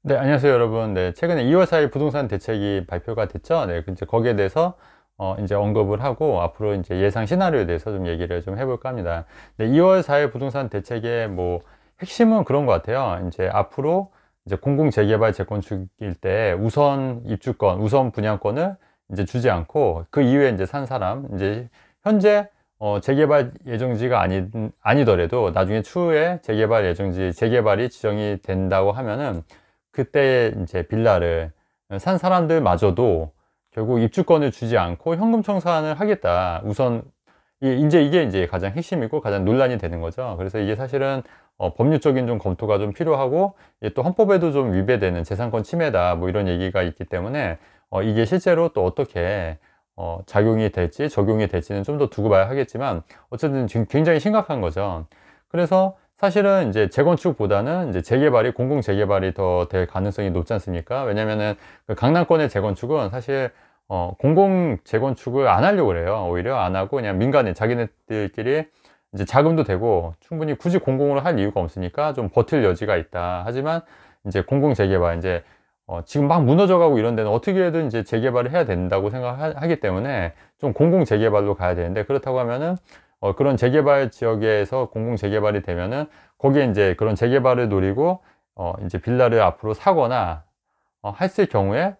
네, 안녕하세요, 여러분. 네, 최근에 2월 4일 부동산 대책이 발표가 됐죠. 네, 이제 거기에 대해서 이제 언급을 하고 앞으로 이제 예상 시나리오에 대해서 좀 얘기를 좀 해볼까 합니다. 네, 2월 4일 부동산 대책의 뭐 핵심은 그런 것 같아요. 이제 앞으로 이제 공공 재개발 재건축일 때 우선 입주권, 우선 분양권을 이제 주지 않고 그 이후에 이제 산 사람, 이제 현재 재개발 예정지가 아니더라도 나중에 추후에 재개발 예정지, 재개발이 지정이 된다고 하면은 그때 이제 빌라를 산 사람들마저도 결국 입주권을 주지 않고 현금 청산을 하겠다. 우선 이게 이제 가장 핵심이고 가장 논란이 되는 거죠. 그래서 이게 사실은 법률적인 좀 검토가 좀 필요하고, 이게 또 헌법에도 좀 위배되는 재산권 침해다 뭐 이런 얘기가 있기 때문에 이게 실제로 또 어떻게 작용이 될지 적용이 될지는 좀 더 두고 봐야 하겠지만, 어쨌든 지금 굉장히 심각한 거죠. 그래서 사실은 이제 재건축보다는 이제 재개발이, 공공 재개발이 더 될 가능성이 높지 않습니까? 왜냐면은 그 강남권의 재건축은 사실 공공 재건축을 안 하려고 그래요. 오히려 안 하고 그냥 민간에 자기네들끼리 이제 자금도 되고 충분히 굳이 공공으로 할 이유가 없으니까 좀 버틸 여지가 있다. 하지만 이제 공공 재개발, 이제 지금 막 무너져 가고 이런 데는 어떻게든 이제 재개발을 해야 된다고 생각하기 때문에 좀 공공 재개발로 가야 되는데, 그렇다고 하면은 그런 재개발 지역에서 공공 재개발이 되면은 거기에 이제 그런 재개발을 노리고 이제 빌라를 앞으로 사거나 했을 경우에,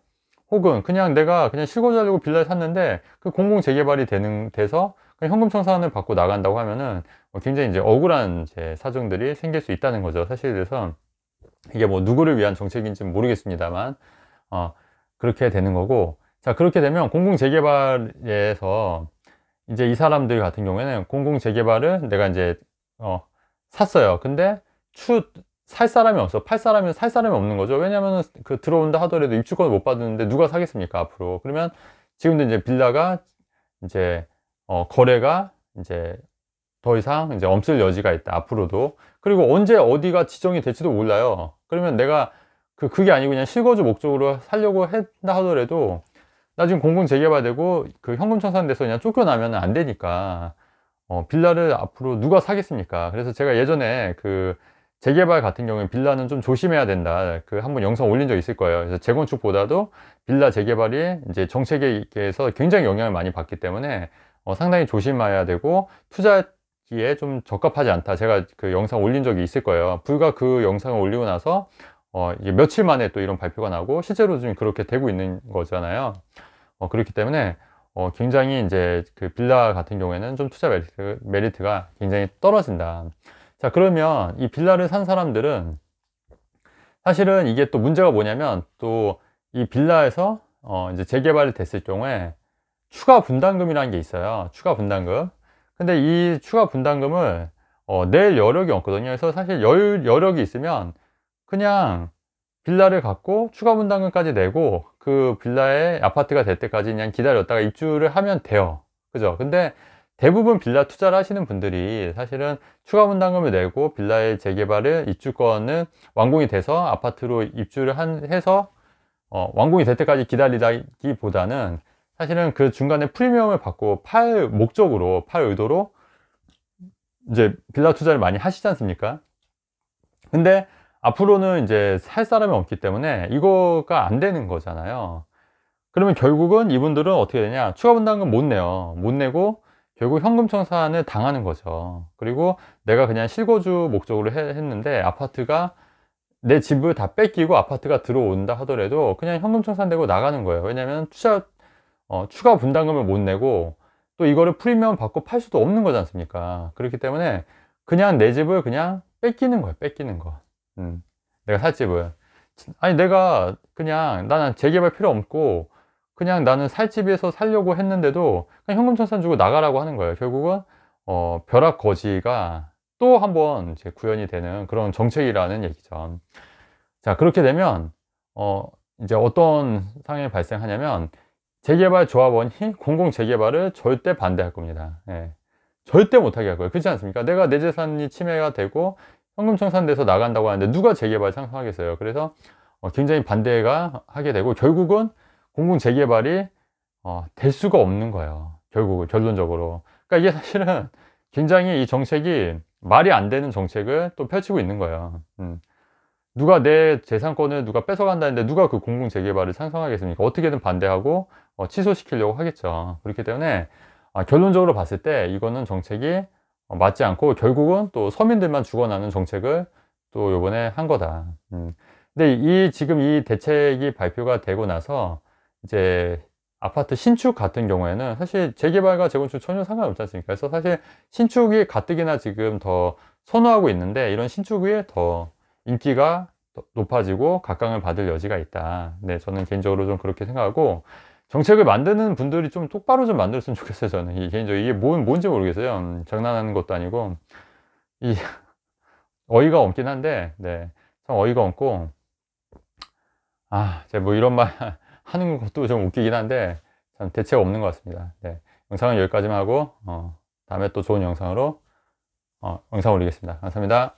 혹은 그냥 내가 그냥 실거주 하려고 빌라를 샀는데 그 공공 재개발이 돼서 그냥 현금 청산을 받고 나간다고 하면은 굉장히 이제 억울한 이제 사정들이 생길 수 있다는 거죠. 사실에 대해서 이게 뭐 누구를 위한 정책인지는 모르겠습니다만 그렇게 되는 거고. 자, 그렇게 되면 공공 재개발에서 이제 이 사람들 같은 경우에는 공공 재개발을 내가 이제 샀어요. 근데 살 사람이 없어. 살 사람이 없는 거죠. 왜냐면은 그 들어온다 하더라도 입주권을 못 받는데 누가 사겠습니까, 앞으로. 그러면 지금도 이제 빌라가 이제 거래가 이제 더 이상 이제 없을 여지가 있다, 앞으로도. 그리고 언제 어디가 지정이 될지도 몰라요. 그러면 내가 그게 아니고 그냥 실거주 목적으로 살려고 했다 하더라도 나중에 공공 재개발되고 그 현금 청산돼서 그냥 쫓겨나면 안 되니까 빌라를 앞으로 누가 사겠습니까? 그래서 제가 예전에 그 재개발 같은 경우에 빌라는 좀 조심해야 된다, 그 한번 영상 올린 적 있을 거예요. 그래서 재건축보다도 빌라 재개발이 이제 정책에서 굉장히 영향을 많이 받기 때문에 상당히 조심해야 되고 투자기에 좀 적합하지 않다, 제가 그 영상 올린 적이 있을 거예요. 불과 그 영상을 올리고 나서 이게 며칠 만에 또 이런 발표가 나고 실제로 지금 그렇게 되고 있는 거잖아요. 그렇기 때문에 굉장히 이제 그 빌라 같은 경우에는 좀 투자 메리트가 굉장히 떨어진다. 자, 그러면 이 빌라를 산 사람들은 사실은 이게 또 문제가 뭐냐면, 또 이 빌라에서 이제 재개발이 됐을 경우에 추가 분담금이라는 게 있어요. 추가 분담금. 근데 이 추가 분담금을 낼 여력이 없거든요. 그래서 사실 여력이 있으면 그냥 빌라를 갖고 추가 분담금까지 내고 그 빌라의 아파트가 될 때까지 그냥 기다렸다가 입주를 하면 돼요. 그죠? 근데 대부분 빌라 투자를 하시는 분들이 사실은 추가 분담금을 내고 빌라의 재개발을, 입주권은 완공이 돼서 아파트로 입주를 해서 완공이 될 때까지 기다리기보다는 사실은 그 중간에 프리미엄을 받고 팔 목적으로, 팔 의도로 이제 빌라 투자를 많이 하시지 않습니까? 근데 앞으로는 이제 살 사람이 없기 때문에 이거가 안 되는 거잖아요. 그러면 결국은 이분들은 어떻게 되냐, 추가 분담금 못 내요. 못 내고 결국 현금 청산을 당하는 거죠. 그리고 내가 그냥 실거주 목적으로 했는데 아파트가, 내 집을 다 뺏기고 아파트가 들어온다 하더라도 그냥 현금 청산되고 나가는 거예요. 왜냐면 추가 분담금을 못 내고 또 이거를 프리미엄 받고 팔 수도 없는 거지 않습니까? 그렇기 때문에 그냥 내 집을 그냥 뺏기는 거예요. 뺏기는 거. 내가 살 집을, 아니 내가 그냥, 나는 재개발 필요 없고 그냥 나는 살 집에서 살려고 했는데도 그냥 현금 청산 주고 나가라고 하는 거예요. 결국은 벼락 거지가 또 한번 이제 구현이 되는 그런 정책이라는 얘기죠. 자, 그렇게 되면 이제 어떤 상황이 발생하냐면, 재개발 조합원이 공공 재개발을 절대 반대할 겁니다. 예. 절대 못하게 할 거예요. 그렇지 않습니까? 내가 내 재산이 침해가 되고 현금 청산돼서 나간다고 하는데 누가 재개발 찬성하겠어요? 그래서 굉장히 반대가 하게 되고 결국은 공공 재개발이 될 수가 없는 거예요. 결국은 결론적으로. 그러니까 이게 사실은 굉장히 이 정책이 말이 안 되는 정책을 또 펼치고 있는 거예요. 누가 내 재산권을 누가 뺏어간다는데 누가 그 공공재개발을 찬성하겠습니까? 어떻게든 반대하고 취소시키려고 하겠죠. 그렇기 때문에 결론적으로 봤을 때 이거는 정책이 맞지 않고 결국은 또 서민들만 죽어나는 정책을 또 요번에 한 거다. 근데 지금 이 대책이 발표가 되고 나서 이제 아파트 신축 같은 경우에는 사실 재개발과 재건축 전혀 상관없지 않습니까? 그래서 사실 신축이 가뜩이나 지금 더 선호하고 있는데 이런 신축이 더 인기가 더 높아지고 각광을 받을 여지가 있다. 네, 저는 개인적으로 좀 그렇게 생각하고 정책을 만드는 분들이 좀 똑바로 좀 만들었으면 좋겠어요. 저는 개인적으로 이게 뭔지 모르겠어요. 장난하는 것도 아니고 이 어이가 없긴 한데, 네, 참 어이가 없고 제가 뭐 이런 말 하는 것도 좀 웃기긴 한데 참 대책 없는 것 같습니다. 네, 영상은 여기까지만 하고 다음에 또 좋은 영상으로 영상 올리겠습니다. 감사합니다.